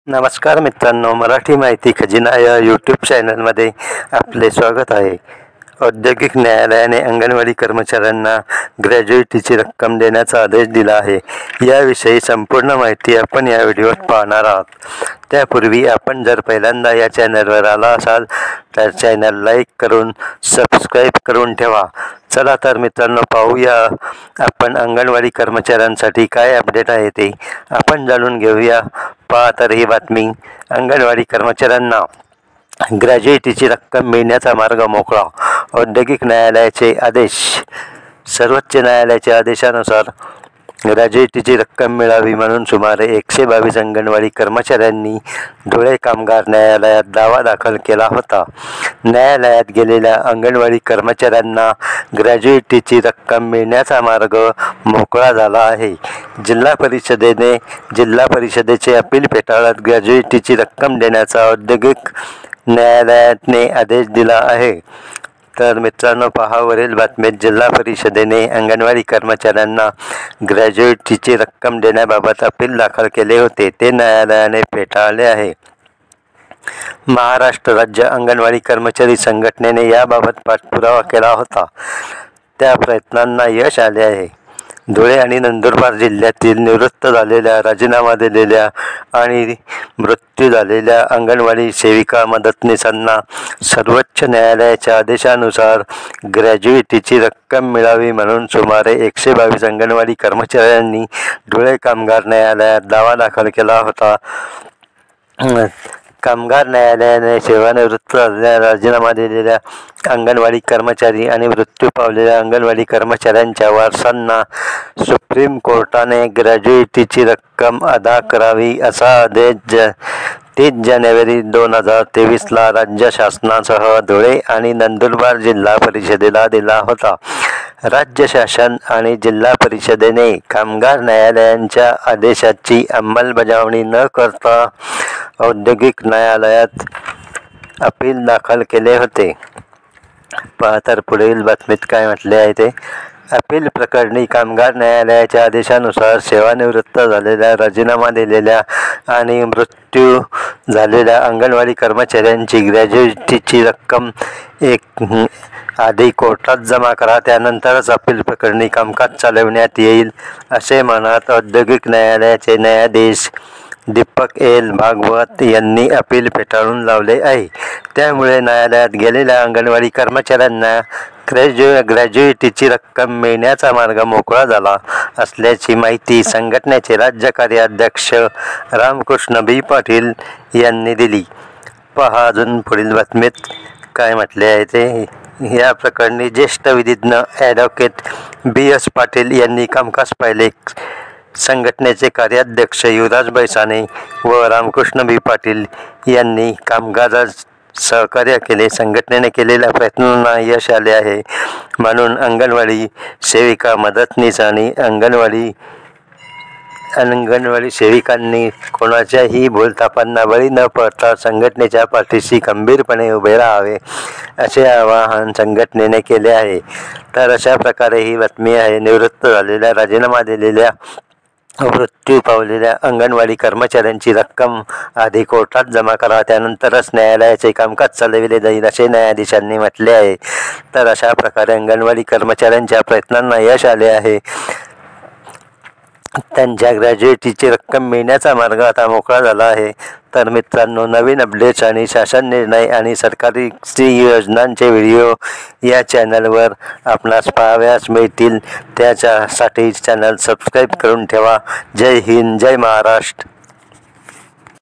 नमस्कार मित्रांनो, मराठी माहिती खजिना या यूट्यूब चॅनलमध्ये आपले स्वागत आहे. औद्योगिक न्यायालयाने अंगणवाडी कर्मचाऱ्यांना ग्रॅज्युइटीची रक्कम देण्याचा आदेश दिला आहे. याविषयी संपूर्ण माहिती आपण या व्हिडिओत पाहणार आहोत. त्यापूर्वी आपण जर पहिल्यांदा या चॅनलवर आला असाल तर चॅनल लाईक करून सबस्क्राईब करून ठेवा. चला तर मित्रांनो, पाहूया आपण अंगणवाडी कर्मचाऱ्यांसाठी काय अपडेट आहे ते आपण जाणून घेऊया. पहा तर ही बातमी. अंगणवाडी कर्मचाऱ्यांना ग्रॅज्युइटीची रक्कम मिळण्याचा मार्ग मोकळा. औद्योगिक न्यायालयाचे आदेश. सर्वोच्च न्यायालयाच्या आदेशानुसार ग्रॅज्युइटीची रक्कम मिळावी म्हणून सुमारे 122 अंगणवाडी कर्मचाऱ्यांनी धुळे कामगार न्यायालयात दावा दाखल केला होता. न्यायालयात गेलेल्या अंगणवाडी कर्मचाऱ्यांना ग्रॅज्युइटीची रक्कम मिळण्याचा मार्ग मोकळा झाला आहे. जिल्हा परिषदेचे अपील फेटाळत ग्रॅज्युइटीची रक्कम देण्याचा औद्योगिक न्यायालयाने आदेश दिला आहे. तर मित्रांनो, पहा वरील बातमीत. जिल्हा परिषदेने अंगणवाडी कर्मचाऱ्यांना ग्रॅज्युइटीची रक्कम देण्याबाबत अपील दाखल केले होते, ते न्यायालयाने फेटाळले आहे. महाराष्ट्र राज्य अंगणवाडी कर्मचारी संघटनेने याबाबत पाठपुरावा केला होता. त्या प्रयत्नांना यश आले आहे. धुळे आणि नंदुरबार जिल्ह्यातील निवृत्त झालेल्या, राजीनामा दिलेल्या आणि मृत्यू झालेल्या अंगणवाडी सेविका मदतनीसांना सर्वोच्च न्यायालयाच्या आदेशानुसार ग्रॅज्युइटीची रक्कम मिळावी म्हणून सुमारे 122 अंगणवाडी कर्मचाऱ्यांनी धुळे कामगार न्यायालयात दावा दाखल केला होता. कामगार न्यायालयाने सेवानिवृत्त झालेल्या, राजीनामा दिलेल्या अंगणवाडी कर्मचारी आणि मृत्यू पावलेल्या अंगणवाडी कर्मचाऱ्यांच्या वारसांना सुप्रीम कोर्टाने ग्रॅज्युइटीची रक्कम अदा करावी असा आदेश 30 जानेवारी 2023 राज्य शासनासह धुळे आणि नंदुरबार जिल्हा परिषदेला दिला होता. राज्य शासन आणि जिल्हा परिषदेने कामगार न्यायालयांच्या आदेशाची अंमलबजावणी न करता औद्योगिक न्यायालयात अपील दाखल केले होते. पहा तर पुढील बातमीत काय म्हटले आहे ते. अपील प्रकरणी कामगार न्यायालयाच्या आदेशानुसार सेवानिवृत्त झालेल्या, राजीनामा दिलेल्या आणि मृत्यू झालेल्या अंगणवाडी कर्मचाऱ्यांची ग्रॅज्युइटीची रक्कम आधी कोर्टात जमा करा, त्यानंतरच अपील प्रकरणी कामकाज चालविण्यात येईल, असे म्हणत औद्योगिक न्यायालयाचे न्यायाधीश दीपक एल भागवत यांनी अपील फेटाळून लावले आहे. त्यामुळे न्यायालयात गेलेल्या अंगणवाडी कर्मचाऱ्यांना ग्रॅज्युइटीची रक्कम मिळण्याचा मार्ग मोकळा झाला असल्याची माहिती संघटनेचे राज्य कार्याध्यक्ष रामकृष्ण बी पाटील यांनी दिली. पहा अजून पुढील बातमीत काय म्हटले आहे ते. या प्रकरणी ज्येष्ठ विधिज्ञ ॲडव्होकेट B.S. पाटील यांनी कामकाज पाहिले. संघटनेचे कार्याध्यक्ष युवराज बैसाणे व रामकृष्ण बी पाटील यांनी कामकाजात सहकार्य केले. संघटनेने केलेल्या प्रयत्नांना यश आले आहे म्हणून अंगणवाडी सेविका मदतनीस आणि अंगणवाडी सेविकांनी कोणाच्याही भूलथापांना बळी न पडता संघटनेच्या पाठीशी खंबीरपणे उभे राहावे, असे आवाहन संघटनेने केले आहे. तर अशा प्रकारे ही बातमी आहे. निवृत्त झालेल्या, राजीनामा दिलेल्या, मृत्यू पावलेल्या अंगणवाडी कर्मचाऱ्यांची रक्कम आधी कोर्टात जमा करा, त्यानंतरच न्यायालयाचे कामकाज चालविले जाईल, असे न्यायाधीशांनी म्हटले आहे. तर अशा प्रकारे अंगणवाडी कर्मचाऱ्यांच्या प्रयत्नांना यश आले आहे. त्यांच्या ग्रॅज्युइटीची रक्कम मिळण्याचा मार्ग आता मोकळा झाला आहे. तर मित्रांनो, नवीन अपडेट्स आणि शासन निर्णय आणि सरकारी योजनांचे व्हिडिओ या चॅनलवर आपणास पाहावयास मिळतील. त्याच्यासाठी चॅनल सबस्क्राईब करून ठेवा. जय हिंद, जय महाराष्ट्र.